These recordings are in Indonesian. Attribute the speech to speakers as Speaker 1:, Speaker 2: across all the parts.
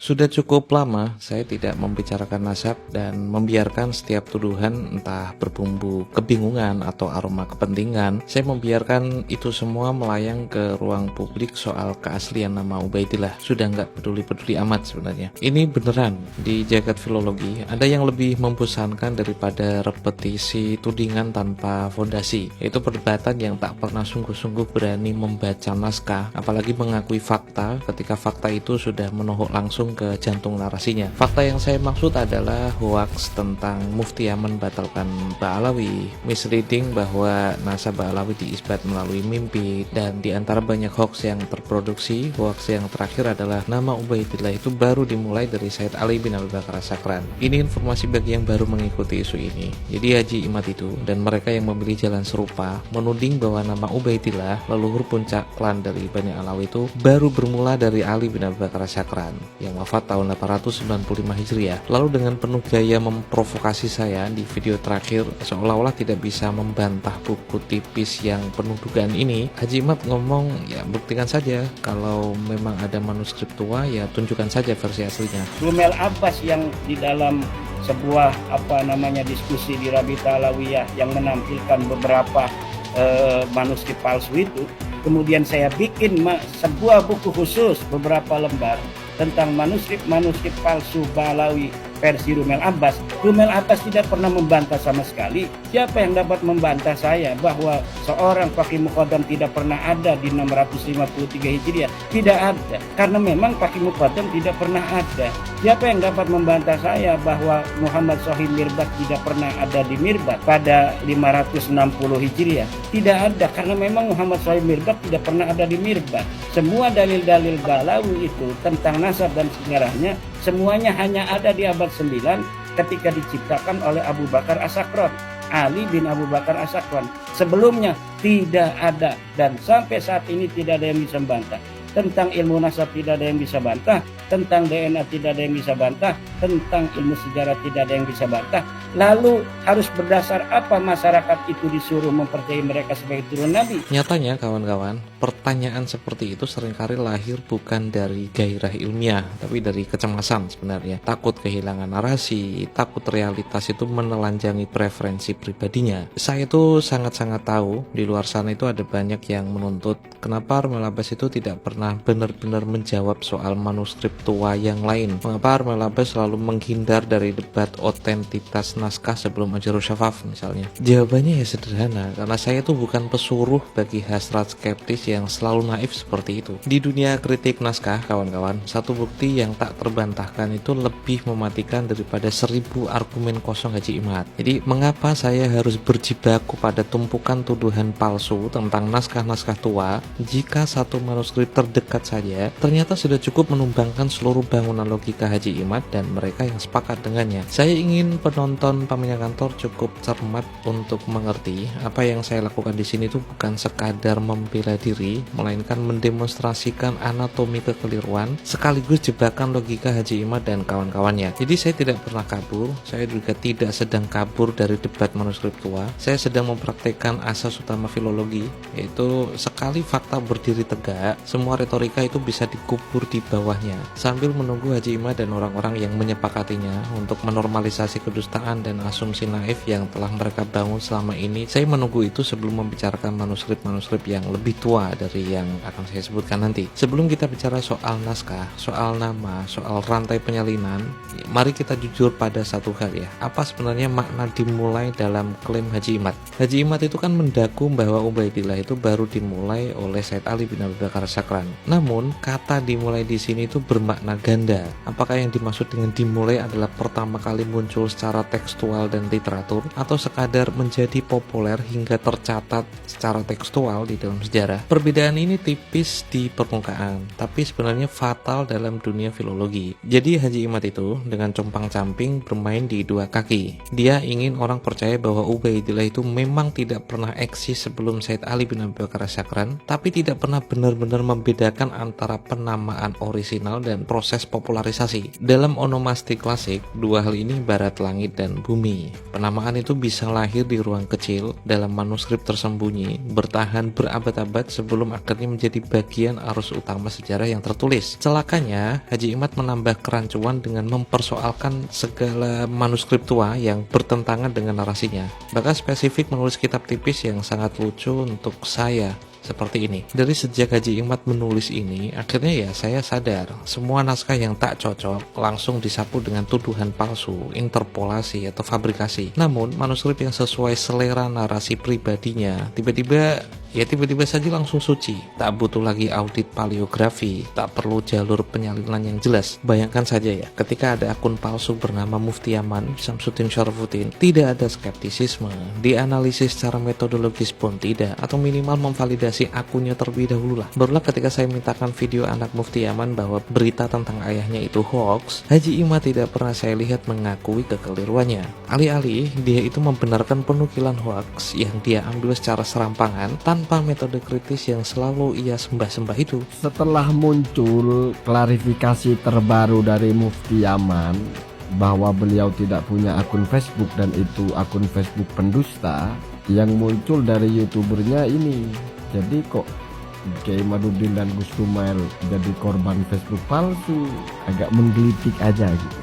Speaker 1: Sudah cukup lama saya tidak membicarakan nasab dan membiarkan setiap tuduhan entah berbumbu kebingungan atau aroma kepentingan. Saya membiarkan itu semua melayang ke ruang publik soal keaslian nama Ubaidillah. Sudah nggak peduli-peduli amat sebenarnya. Ini beneran, di jagat filologi ada yang lebih membosankan daripada repetisi tudingan tanpa fondasi. Itu perdebatan yang tak pernah sungguh-sungguh berani membaca naskah, apalagi mengakui fakta ketika fakta itu sudah menohok langsung ke jantung narasinya. Fakta yang saya maksud adalah hoaks tentang Mufti Aman batalkan Ba'alawi, misleading bahwa nasab Ba'alawi diisbat melalui mimpi, dan di antara banyak hoaks yang terproduksi, hoaks yang terakhir adalah nama Ubaidillah itu baru dimulai dari Said Ali bin Abu Bakar As-Sakran. Ini informasi bagi yang baru mengikuti isu ini. Jadi Haji Imad itu dan mereka yang memilih jalan serupa menuding bahwa nama Ubaidillah, leluhur puncak klan dari Bani Alawi itu baru bermula dari Ali bin Abu Bakar As-Sakran yang wafat tahun 895 Hijriah. Lalu dengan penuh gaya memprovokasi saya di video terakhir, seolah-olah tidak bisa membantah buku tipis yang penuh dugaan ini, Haji Imad ngomong, ya buktikan saja, kalau memang ada manuskrip tua ya tunjukkan saja versi aslinya.
Speaker 2: Rumel Abbas yang di dalam sebuah diskusi di Rabita Alawiyah yang menampilkan beberapa manuskrip palsu itu, kemudian saya bikin sebuah buku khusus beberapa lembar tentang manuskrip palsu Ba'alawi versi Rumel Abbas. Rumel Abbas tidak pernah membantah sama sekali. Siapa yang dapat membantah saya bahwa seorang Faqih Muqaddam tidak pernah ada di 653 Hijriah? Tidak ada, karena memang Faqih Muqaddam tidak pernah ada. Siapa yang dapat membantah saya bahwa Muhammad Shahih Mirbat tidak pernah ada di Mirbat pada 560 Hijriah? Tidak ada, karena memang Muhammad Shahih Mirbat tidak pernah ada di Mirbat. Semua dalil-dalil Ba'alawi itu tentang nasab dan sejarahnya semuanya hanya ada di abad 9 ketika diciptakan oleh Abu Bakar As-Sakran, Ali bin Abu Bakar As-Sakran. Sebelumnya tidak ada, dan sampai saat ini tidak ada yang bisa membantah. Tentang ilmu nasab tidak ada yang bisa bantah, tentang DNA tidak ada yang bisa bantah, tentang ilmu sejarah tidak ada yang bisa bantah. Lalu harus berdasar apa masyarakat itu disuruh mempercayai mereka sebagai turun Nabi?
Speaker 1: Nyatanya kawan-kawan, pertanyaan seperti itu seringkali lahir bukan dari gairah ilmiah, tapi dari kecemasan sebenarnya. Takut kehilangan narasi, takut realitas itu menelanjangi preferensi pribadinya. Saya itu sangat-sangat tahu di luar sana itu ada banyak yang menuntut kenapa Rumel Abbas itu tidak pernah benar-benar menjawab soal manuskrip tua yang lain. Mengapa Rumel Abbas selalu menghindar dari debat otentitas naskah sebelum Ajarul Syafaf misalnya? Jawabannya ya sederhana, karena saya tuh bukan pesuruh bagi hasrat skeptis yang selalu naif seperti itu. Di dunia kritik naskah kawan-kawan, satu bukti yang tak terbantahkan itu lebih mematikan daripada 1000 argumen kosong Haji Imad. Jadi mengapa saya harus berjibaku pada tumpukan tuduhan palsu tentang naskah-naskah tua jika satu manuskrip terdekat saja ternyata sudah cukup menumbangkan seluruh bangunan logika Haji Imad dan mereka yang sepakat dengannya. Saya ingin penonton Paminal Kantor cukup cermat untuk mengerti apa yang saya lakukan di sini itu bukan sekadar membela diri, melainkan mendemonstrasikan anatomi kekeliruan sekaligus jebakan logika Haji Imad dan kawan-kawannya. Jadi saya tidak pernah kabur, saya juga tidak sedang kabur dari debat manuskrip tua. Saya sedang mempraktekkan asas utama filologi, yaitu sekali fakta berdiri tegak, semua retorika itu bisa dikubur di bawahnya, sambil menunggu Haji Imad dan orang-orang yang menyepakatinya untuk menormalisasi kedustaan dan asumsi naif yang telah mereka bangun selama ini. Saya menunggu itu sebelum membicarakan manuskrip-manuskrip yang lebih tua dari yang akan saya sebutkan nanti. Sebelum kita bicara soal naskah, soal nama, soal rantai penyalinan, mari kita jujur pada satu hal ya. Apa sebenarnya makna dimulai dalam klaim Haji Imad? Haji Imad itu kan mendaku bahwa Ubaidillah itu baru dimulai oleh Said Ali bin Abu Bakar As-Sakran. Namun kata dimulai di sini itu bermakna ganda. Apakah yang dimaksud dengan dimulai adalah pertama kali muncul secara tekstual dan literatur, atau sekadar menjadi populer hingga tercatat secara tekstual di dalam sejarah? Perbedaan ini tipis di permukaan, tapi sebenarnya fatal dalam dunia filologi. Jadi Haji Imad itu dengan compang-camping bermain di dua kaki. Dia ingin orang percaya bahwa Ubaidillah itu memang tidak pernah eksis sebelum Said Ali bin Abu Bakar As-Sakran, tapi tidak pernah benar-benar membedakan membedakan antara penamaan orisinal dan proses popularisasi. Dalam onomastik klasik, dua hal ini ibarat langit dan bumi. Penamaan itu bisa lahir di ruang kecil dalam manuskrip tersembunyi, bertahan berabad-abad sebelum akhirnya menjadi bagian arus utama sejarah yang tertulis. Celakanya, Haji Imad menambah kerancuan dengan mempersoalkan segala manuskrip tua yang bertentangan dengan narasinya. Bahkan spesifik menulis kitab tipis yang sangat lucu untuk saya seperti ini. Dari sejak Haji Imad menulis ini, akhirnya ya saya sadar semua naskah yang tak cocok langsung disapu dengan tuduhan palsu, interpolasi atau fabrikasi. Namun manuskrip yang sesuai selera narasi pribadinya tiba-tiba saja langsung suci, tak butuh lagi audit paleografi, tak perlu jalur penyalinan yang jelas. Bayangkan saja ya, ketika ada akun palsu bernama Mufti Aman Syamsuddin Syarafuddin, tidak ada skeptisisme, dianalisis secara metodologis pun tidak, atau minimal memvalidasi akunnya terlebih dahulu lah. Barulah ketika saya mintakan video anak Mufti Aman bahwa berita tentang ayahnya itu hoax, Haji Imad tidak pernah saya lihat mengakui kekeliruannya. Alih-alih dia itu membenarkan penukilan hoax yang dia ambil secara serampangan tanpa metode kritis yang selalu ia sembah-sembah itu.
Speaker 3: Setelah muncul klarifikasi terbaru dari Mufti Aman bahwa beliau tidak punya akun Facebook dan itu akun Facebook pendusta, yang muncul dari youtubernya ini, jadi kok Kiai Madudin dan Gus Tumail jadi korban Facebook palsu, agak menggelitik aja gitu.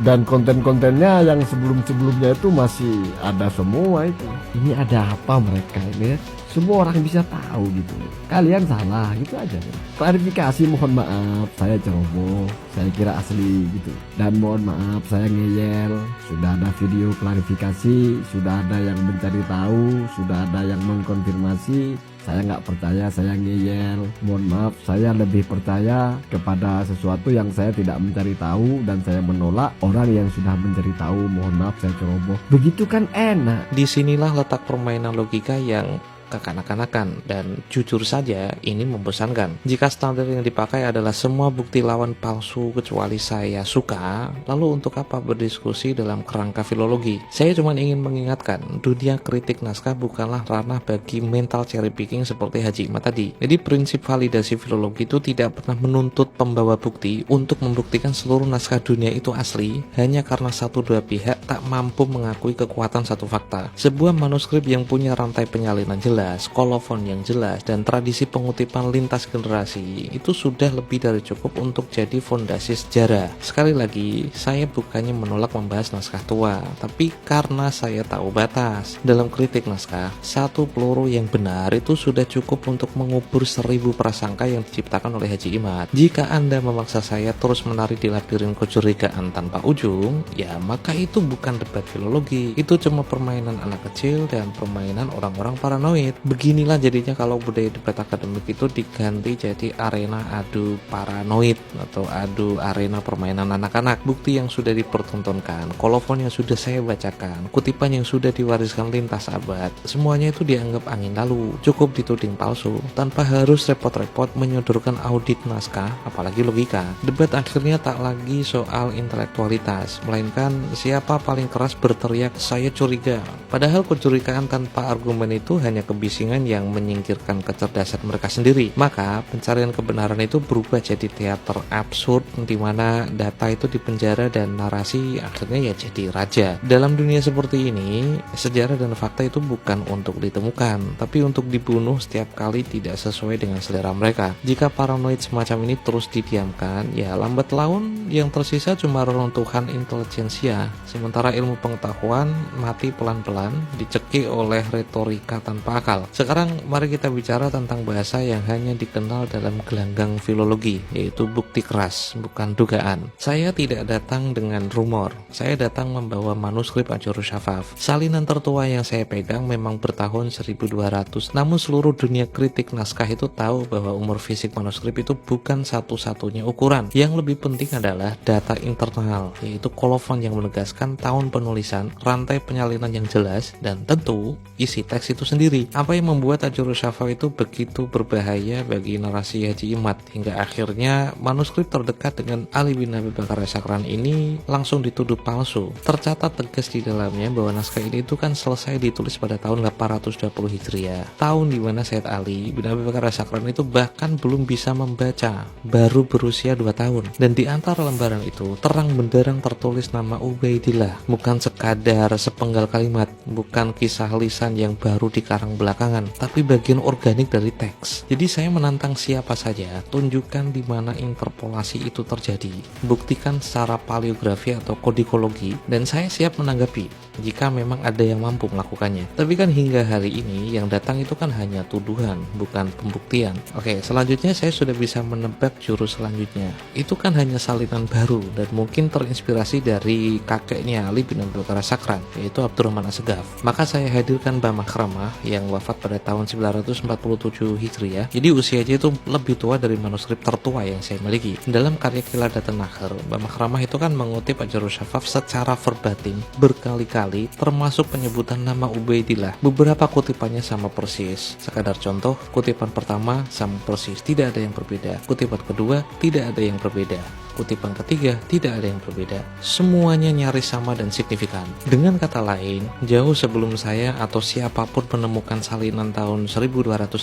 Speaker 3: Dan konten-kontennya yang sebelum-sebelumnya itu masih ada semua itu. Ini ada apa mereka ini? Semua orang bisa tahu gitu. Kalian salah gitu aja. Klarifikasi, mohon maaf saya ceroboh, saya kira asli gitu. Dan mohon maaf saya ngeyel. Sudah ada video klarifikasi, sudah ada yang mencari tahu, sudah ada yang mengkonfirmasi. Saya nggak percaya, saya ngeyel. Mohon maaf, saya lebih percaya kepada sesuatu yang saya tidak mencari tahu dan saya menolak orang yang sudah mencari tahu. Mohon maaf, saya ceroboh. Begitu kan enak.
Speaker 1: Disinilah letak permainan logika yang kekanak-kanakan, dan jujur saja ini membosankan. Jika standar yang dipakai adalah semua bukti lawan palsu kecuali saya suka, lalu untuk apa berdiskusi dalam kerangka filologi? Saya cuma ingin mengingatkan, dunia kritik naskah bukanlah ranah bagi mental cherry picking seperti Haji Imad tadi. Jadi prinsip validasi filologi itu tidak pernah menuntut pembawa bukti untuk membuktikan seluruh naskah dunia itu asli hanya karena satu dua pihak tak mampu mengakui kekuatan satu fakta. Sebuah manuskrip yang punya rantai penyalinan jelas, kolofon yang jelas, dan tradisi pengutipan lintas generasi itu sudah lebih dari cukup untuk jadi fondasi sejarah. Sekali lagi, saya bukannya menolak membahas naskah tua, tapi karena saya tahu batas. Dalam kritik naskah, satu peluru yang benar itu sudah cukup untuk mengubur 1000 prasangka yang diciptakan oleh Haji Imad. Jika Anda memaksa saya terus menari di labirin kecurigaan tanpa ujung, ya maka itu bukan debat filologi, itu cuma permainan anak kecil dan permainan orang-orang paranoid. Beginilah jadinya kalau budaya debat akademik itu diganti jadi arena adu paranoid atau adu arena permainan anak-anak. Bukti yang sudah dipertontonkan, kolofon yang sudah saya bacakan, kutipan yang sudah diwariskan lintas abad, semuanya itu dianggap angin lalu, cukup dituding palsu tanpa harus repot-repot menyodorkan audit naskah apalagi logika. Debat akhirnya tak lagi soal intelektualitas, melainkan siapa paling keras berteriak saya curiga. Padahal kecurigaan tanpa argumen itu hanya kebisingan yang menyingkirkan kecerdasan mereka sendiri. Maka pencarian kebenaran itu berubah jadi teater absurd di mana data itu dipenjara dan narasi akhirnya ya jadi raja. Dalam dunia seperti ini, sejarah dan fakta itu bukan untuk ditemukan, tapi untuk dibunuh setiap kali tidak sesuai dengan selera mereka. Jika paranoid semacam ini terus didiamkan, ya lambat laun yang tersisa cuma reruntuhan intelijensia, sementara ilmu pengetahuan mati pelan-pelan dicekik oleh retorika tanpa akal. Sekarang mari kita bicara tentang bahasa yang hanya dikenal dalam gelanggang filologi, yaitu bukti keras, bukan dugaan. Saya tidak datang dengan rumor, saya datang membawa manuskrip Ajurus Syafaf. Salinan tertua yang saya pegang memang bertahun 1200, namun seluruh dunia kritik naskah itu tahu bahwa umur fisik manuskrip itu bukan satu-satunya ukuran. Yang lebih penting adalah data internal, yaitu kolofon yang menegaskan tahun penulisan, rantai penyalinan yang jelas, dan tentu isi teks itu sendiri. Apa yang membuat Ajurus Syafaf itu begitu berbahaya bagi narasi Haji Imad hingga akhirnya manuskrip terdekat dengan Ali bin Abi Bakar As-Sakran ini langsung dituduh palsu. Tercatat tegas di dalamnya bahwa naskah ini itu kan selesai ditulis pada tahun 820 Hijriah, tahun di mana Sayyid Ali bin Abi Bakar As-Sakran itu bahkan belum bisa membaca, baru berusia 2 tahun. Dan di antara lembaran itu terang benderang tertulis nama Ubaidillah, bukan sekadar sepenggal kalimat, bukan kisah lisan yang baru dikarang belakangan, tapi bagian organik dari teks. Jadi saya menantang siapa saja, tunjukkan di mana interpolasi itu terjadi, buktikan secara paleografi atau kodikologi, dan saya siap menanggapi jika memang ada yang mampu melakukannya. Tapi kan hingga hari ini yang datang itu kan hanya tuduhan, bukan pembuktian. Oke, selanjutnya saya sudah bisa menebak jurus selanjutnya. Itu kan hanya salinan baru dan mungkin terinspirasi dari kakeknya Ali bin Abi Bakar As-Sakran, yaitu Abdurrahman As-Segaf. Maka saya hadirkan Mbah Makhramah yang wafat pada tahun 947 Hijriah. Jadi usianya itu lebih tua dari manuskrip tertua yang saya miliki. Dalam karya Qiladatun Nahr, Mbah Makhramah itu kan mengutip Ajurus Syafaf secara verbatim berkali-kali, termasuk penyebutan nama Ubaidillah. Beberapa kutipannya sama persis. Sekadar contoh, kutipan pertama sama persis, tidak ada yang berbeda. Kutipan kedua tidak ada yang berbeda. Kutipan ketiga tidak ada yang berbeda. Semuanya nyaris sama dan signifikan. Dengan kata lain, jauh sebelum saya atau siapapun menemukan salinan tahun 1280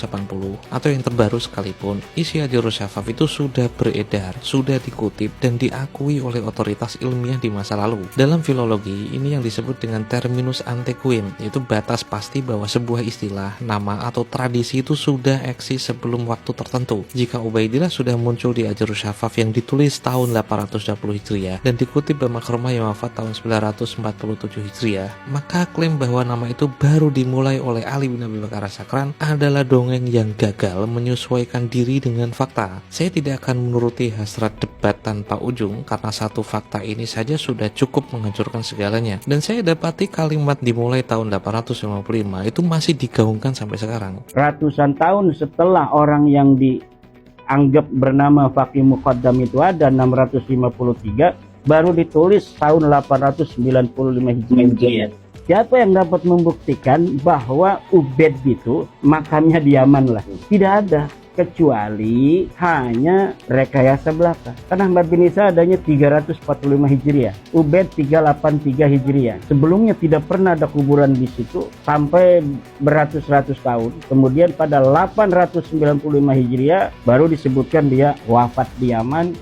Speaker 1: atau yang terbaru sekalipun, isi Ajurus Syafaf itu sudah beredar, sudah dikutip dan diakui oleh otoritas ilmiah di masa lalu. Dalam filologi, ini yang disebut dengan terminus antequim, yaitu batas pasti bahwa sebuah istilah, nama atau tradisi itu sudah eksis sebelum waktu tertentu. Jika Ubaidillah sudah muncul di Ajurus Syafaf yang ditulis tahun 820 Hijriah dan dikutip Mbah Makhramah yang wafat tahun 947 Hijriah, maka klaim bahwa nama itu baru dimulai oleh Ali bin Abi Bakar As-Sakran adalah dongeng yang gagal menyesuaikan diri dengan fakta. Saya tidak akan menuruti hasrat debat tanpa ujung karena satu fakta ini saja sudah cukup menghancurkan segalanya. Dan saya dapati kalimat dimulai tahun 855 itu masih digaungkan sampai sekarang.
Speaker 2: Ratusan tahun setelah orang yang dianggap bernama Faqih Muqaddam itu ada 653, baru ditulis tahun 895 Hijriah. Siapa yang dapat membuktikan bahwa Ubaid itu makamnya di Yaman lah? Tidak ada, kecuali hanya rekayasa belaka. Karena Ahmad bin Isa adanya 345 Hijriah, Ubaid 383 Hijriah. Sebelumnya tidak pernah ada kuburan di situ sampai beratus-ratus tahun. Kemudian pada 895 Hijriah baru disebutkan dia wafat di Yaman,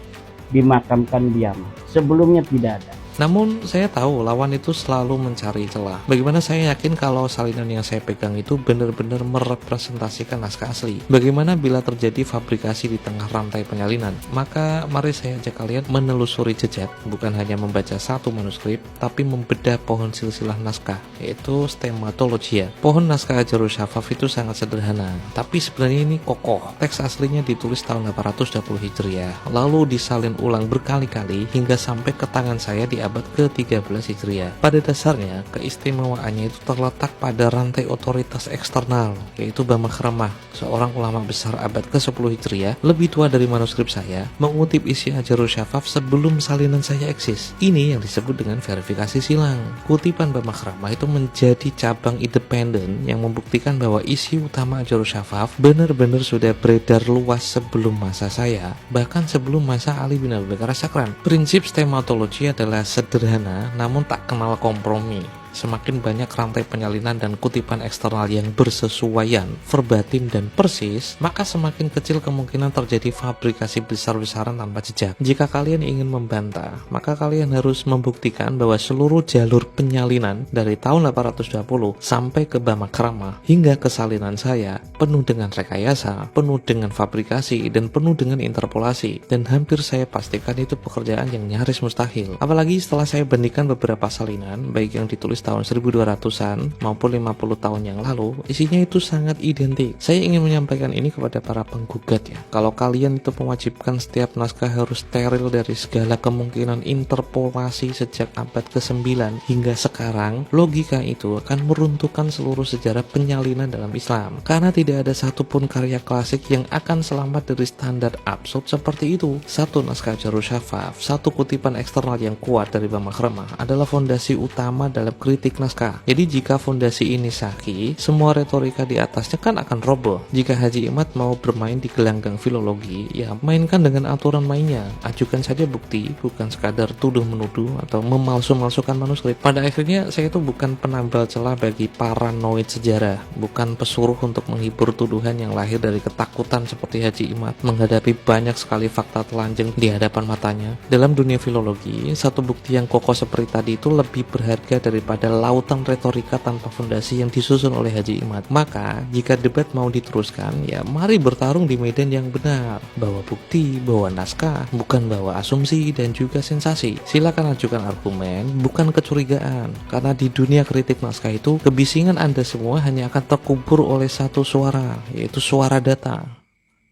Speaker 2: dimakamkan di Yaman. Sebelumnya tidak ada.
Speaker 1: Namun saya tahu lawan itu selalu mencari celah. Bagaimana saya yakin kalau salinan yang saya pegang itu benar-benar merepresentasikan naskah asli? Bagaimana bila terjadi fabrikasi di tengah rantai penyalinan? Maka mari saya ajak kalian menelusuri jejak, bukan hanya membaca satu manuskrip, tapi membedah pohon silsilah naskah, yaitu Stematologia. Pohon naskah Ajurus Syafaf itu sangat sederhana, tapi sebenarnya ini kokoh. Teks aslinya ditulis tahun 820 Hijriah, lalu disalin ulang berkali-kali hingga sampai ke tangan saya di abad ke-13 Hijriah. Pada dasarnya, keistimewaannya itu terletak pada rantai otoritas eksternal, yaitu Mbah Makhramah, seorang ulama besar abad ke-10 Hijriah, lebih tua dari manuskrip saya, mengutip isi Ajurus Syafaf sebelum salinan saya eksis. Ini yang disebut dengan verifikasi silang. Kutipan Mbah Makhramah itu menjadi cabang independen yang membuktikan bahwa isi utama Ajurus Syafaf benar-benar sudah beredar luas sebelum masa saya, bahkan sebelum masa Ali bin Abi Bakar As-Sakran. Prinsip stematologi adalah sederhana namun tak kenal kompromi. Semakin banyak rantai penyalinan dan kutipan eksternal yang bersesuaian, verbatim dan persis, maka semakin kecil kemungkinan terjadi fabrikasi besar-besaran tanpa jejak. Jika kalian ingin membantah, maka kalian harus membuktikan bahwa seluruh jalur penyalinan dari tahun 820 sampai ke Mbah Makhramah hingga ke salinan saya penuh dengan rekayasa, penuh dengan fabrikasi, dan penuh dengan interpolasi. Dan hampir saya pastikan itu pekerjaan yang nyaris mustahil. Apalagi setelah saya bandingkan beberapa salinan, baik yang ditulis tahun 1200-an maupun 50 tahun yang lalu, isinya itu sangat identik. Saya ingin menyampaikan ini kepada para penggugat ya. Kalau kalian itu mewajibkan setiap naskah harus steril dari segala kemungkinan interpolasi sejak abad ke-9 hingga sekarang, logika itu akan meruntuhkan seluruh sejarah penyalinan dalam Islam. Karena tidak ada satupun karya klasik yang akan selamat dari standar absurd seperti itu. Satu naskah Ajurus Syafaf, satu kutipan eksternal yang kuat dari Mbah Makhramah adalah fondasi utama dalam mengkritik naskah. Jadi jika fondasi ini sahih, semua retorika di atasnya kan akan roboh. Jika Haji Imad mau bermain di gelanggang filologi, ya mainkan dengan aturan mainnya. Ajukan saja bukti, bukan sekadar tuduh-menuduh atau memalsu-malsukan manuskrip. Pada akhirnya saya itu bukan penambal celah bagi paranoid sejarah, bukan pesuruh untuk menghibur tuduhan yang lahir dari ketakutan seperti Haji Imad menghadapi banyak sekali fakta telanjang di hadapan matanya. Dalam dunia filologi, satu bukti yang kokoh seperti tadi itu lebih berharga daripada lautan retorika tanpa fondasi yang disusun oleh Haji Imad. Maka, jika debat mau diteruskan, ya mari bertarung di medan yang benar. Bawa bukti, bawa naskah, bukan bawa asumsi dan juga sensasi. Silakan ajukan argumen, bukan kecurigaan. Karena di dunia kritik naskah itu, kebisingan Anda semua hanya akan terkubur oleh satu suara, yaitu suara data.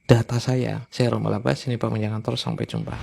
Speaker 1: Data saya. Saya Romal Abbas, ini Pak Menjangan. Terus sampai jumpa.